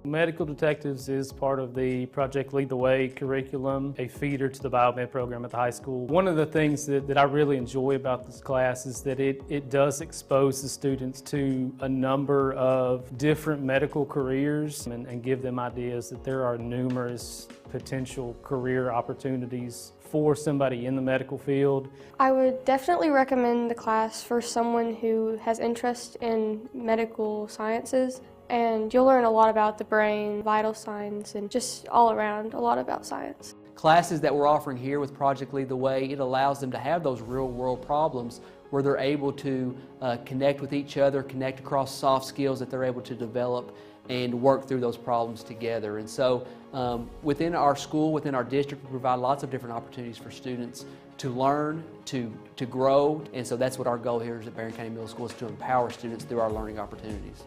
Medical Detectives is part of the Project Lead the Way curriculum, a feeder to the biomed program at the high school. One of the things that I really enjoy about this class is that it does expose the students to a number of different medical careers and give them ideas that there are numerous potential career opportunities for somebody in the medical field. I would definitely recommend the class for someone who has interest in medical sciences. And you'll learn a lot about the brain, vital signs, and just all around a lot about science. Classes that we're offering here with Project Lead the Way, it allows them to have those real world problems where they're able to connect with each other, connect across soft skills that they're able to develop and work through those problems together. And so within our school, within our district, we provide lots of different opportunities for students to learn, to grow. And so that's what our goal here is at Barren County Middle School, is to empower students through our learning opportunities.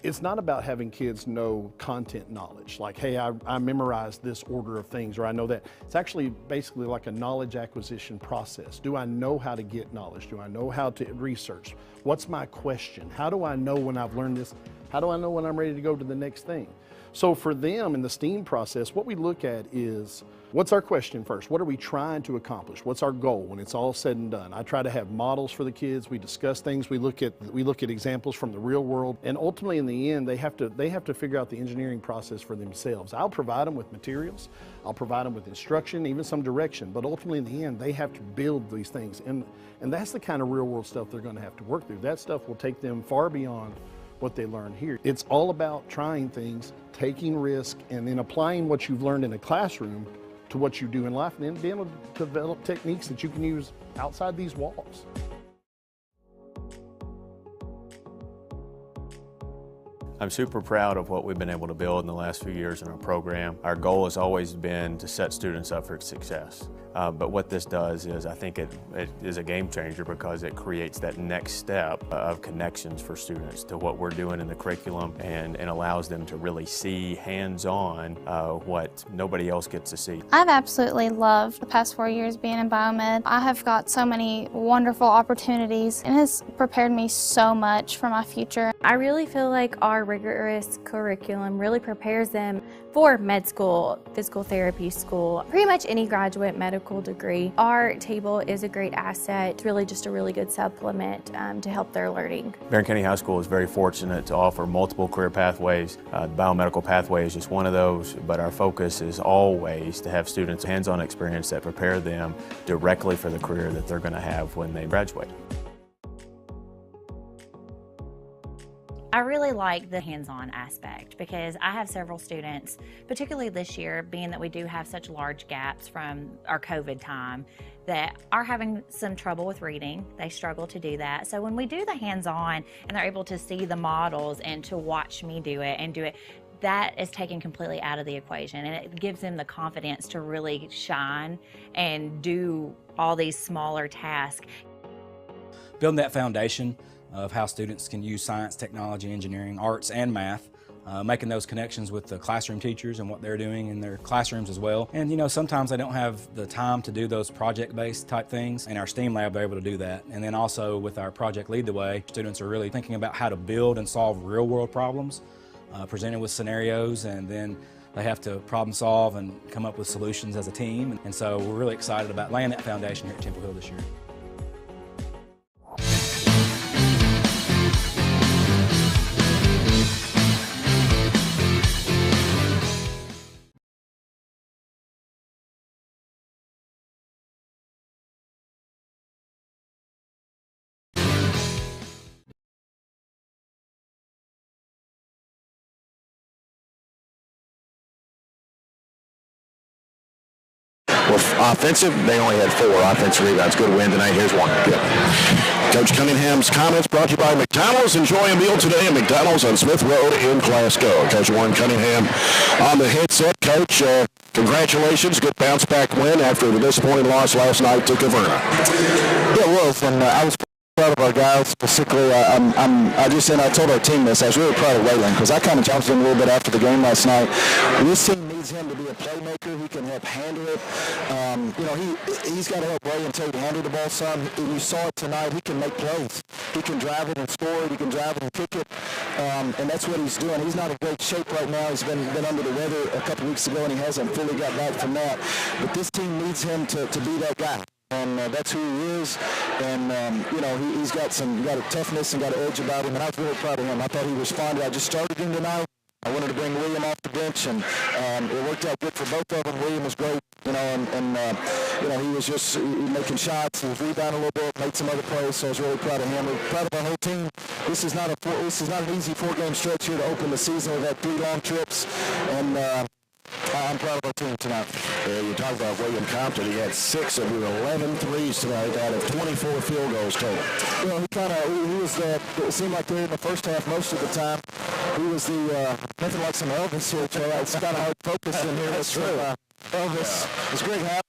It's not about having kids know content knowledge, like, hey, I memorized this order of things, or I know that. It's actually basically like a knowledge acquisition process. Do I know how to get knowledge? Do I know how to research? What's my question? How do I know when I've learned this? How do I know when I'm ready to go to the next thing? So for them in the STEAM process, what we look at is, what's our question first? What are we trying to accomplish? What's our goal when it's all said and done? I try to have models for the kids. We discuss things. We look at examples from the real world. And ultimately in the end, they have to figure out the engineering process for themselves. I'll provide them with materials. I'll provide them with instruction, even some direction. But ultimately in the end, they have to build these things. And that's the kind of real world stuff they're going to have to work through. That stuff will take them far beyond what they learn here. It's all about trying things, taking risk, and then applying what you've learned in a classroom to what you do in life, and then being able to develop techniques that you can use outside these walls. I'm super proud of what we've been able to build in the last few years in our program. Our goal has always been to set students up for success. But what this does is, I think it is a game changer, because it creates that next step of connections for students to what we're doing in the curriculum, and allows them to really see hands-on what nobody else gets to see. I've absolutely loved the past 4 years being in biomed. I have got so many wonderful opportunities, and has prepared me so much for my future. I really feel like our rigorous curriculum really prepares them for med school, physical therapy school, pretty much any graduate medical degree. Our table is a great asset. It's really just a really good supplement to help their learning. Barren County High School is very fortunate to offer multiple career pathways. The biomedical pathway is just one of those, but our focus is always to have students hands-on experience that prepare them directly for the career that they're going to have when they graduate. I really like the hands-on aspect, because I have several students, particularly this year, being that we do have such large gaps from our COVID time, that are having some trouble with reading. They struggle to do that. So when we do the hands-on and they're able to see the models and to watch me do it, that is taken completely out of the equation, and it gives them the confidence to really shine and do all these smaller tasks. Building that foundation of how students can use science, technology, engineering, arts, and math, making those connections with the classroom teachers and what they're doing in their classrooms as well. And you know, sometimes they don't have the time to do those project-based type things. In our STEAM lab, they're able to do that. And then also with our Project Lead the Way, students are really thinking about how to build and solve real-world problems, presented with scenarios, and then they have to problem solve and come up with solutions as a team. And so we're really excited about laying that foundation here at Temple Hill this year. Well, offensive, they only had 4 offensive rebounds. Good win tonight. Here's one. Good. Coach Cunningham's comments brought to you by McDonald's. Enjoy a meal today at McDonald's on Smith Road in Glasgow. Coach Warren Cunningham on the headset. Coach, congratulations. Good bounce-back win after the disappointing loss last night to Caverna. Yeah, it was, and I was proud of our guys. Specifically, I told our team this. I was really proud of Waylon, because I kind of jumped in a little bit after the game last night. This team needs him to be a playmaker. He can help handle it. He's got to help Ray and Tate handle the ball some. And you saw it tonight. He can make plays. He can drive it and score it. He can drive it and kick it. And that's what he's doing. He's not in great shape right now. He's been under the weather a couple weeks ago, and he hasn't fully got back from that. But this team needs him to be that guy. And that's who he is, and he's got a toughness and got an edge about him, and I was really proud of him. I thought he responded. I just started him tonight. I wanted to bring William off the bench, and it worked out good for both of them. William was great, he was just making shots, he was rebounding a little bit, made some other plays, so I was really proud of him. We're proud of our whole team. This is not an easy 4-game stretch here to open the season. We've had 3 long trips, and I I'm proud of our team tonight. You talk about William Compton. He had 6 of your 11 threes tonight out of 24 field goals total. Well, he was, it seemed like there in the first half most of the time. He was nothing like some Elvis here, Trey. It's kind of hard to focus in here. That's true. Elvis. Yeah. It's great having.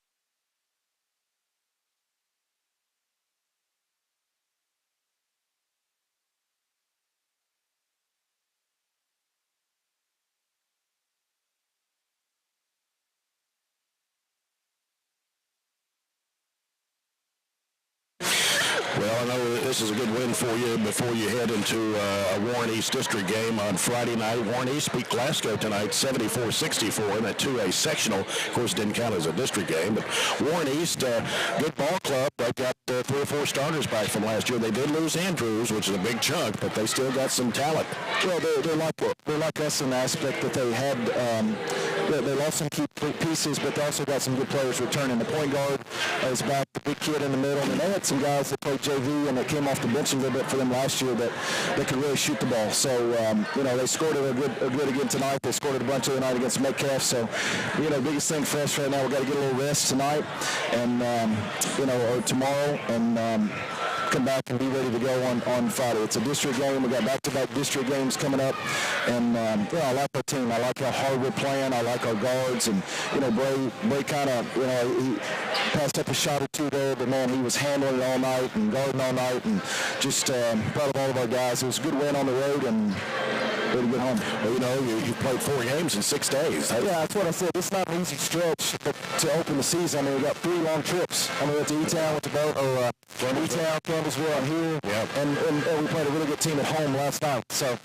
Well, I know this is a good win for you before you head into a Warren East District game on Friday night. Warren East beat Glasgow tonight 74-64 in that 2A sectional. Of course, it didn't count as a district game, but Warren East, good ball club. They've got 3 or 4 starters back from last year. They did lose Andrews, which is a big chunk, but they still got some talent. Well, they're like us in the aspect that they had they lost some key pieces, but they also got some good players returning. The point guard is back, the big kid in the middle, and they had some guys that played JV and that came off the bench a little bit for them last year that could really shoot the ball. So, they scored it a good again tonight. They scored it a bunch of the night against Metcalf. So, biggest thing for us right now, we've got to get a little rest tonight and, or tomorrow and come back and be ready to go on Friday. It's a district game. We got back-to-back district games coming up, and I like our team. I like how hard we're playing. I like our guards, and Bray kind of he passed up a shot or two there, but man, he was handling it all night and guarding all night, and just proud of all of our guys. It was a good win on the road and ready to get home. Well, you played 4 games in 6 days. Yeah, that's what I said. It's not an easy stretch to open the season. I mean, we got 3 long trips. I mean, we went to E-Town, went to E-Town, Campbellsville, and here, and we played a really good team at home last night. So,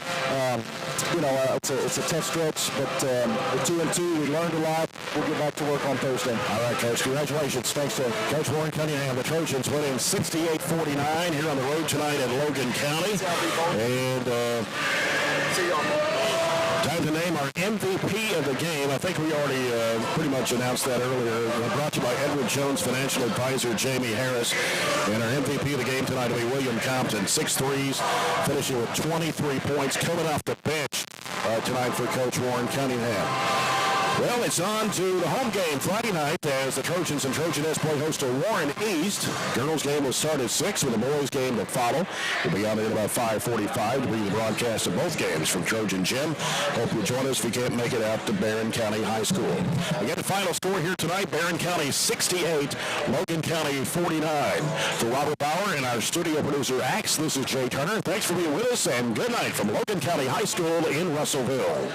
it's a tough stretch, but we're 2-2. We learned a lot. We'll get back to work on Thursday. All right, Coach. Congratulations. Thanks to Coach Warren Cunningham. The Trojans winning 68-49 here on the road tonight at Logan County. And time to name our MVP of the game. I think we already pretty much announced that earlier. Brought to you by Edward Jones Financial Advisor Jamie Harris. And our MVP of the game tonight will be William Compton. 6 threes, finishing with 23 points, coming off the bench tonight for Coach Warren Cunningham. Well, it's on to the home game Friday night as the Trojans and Trojanettes play host to Warren East. Girls game will start at 6 with the boys game to follow. We'll be on at about 5:45 to bring you the broadcast of both games from Trojan Gym. Hope you'll join us if you can't make it out to Barren County High School. Again, the final score here tonight, Barren County 68, Logan County 49. For Robert Bauer and our studio producer, Axe, this is Jay Turner. Thanks for being with us, and good night from Logan County High School in Russellville.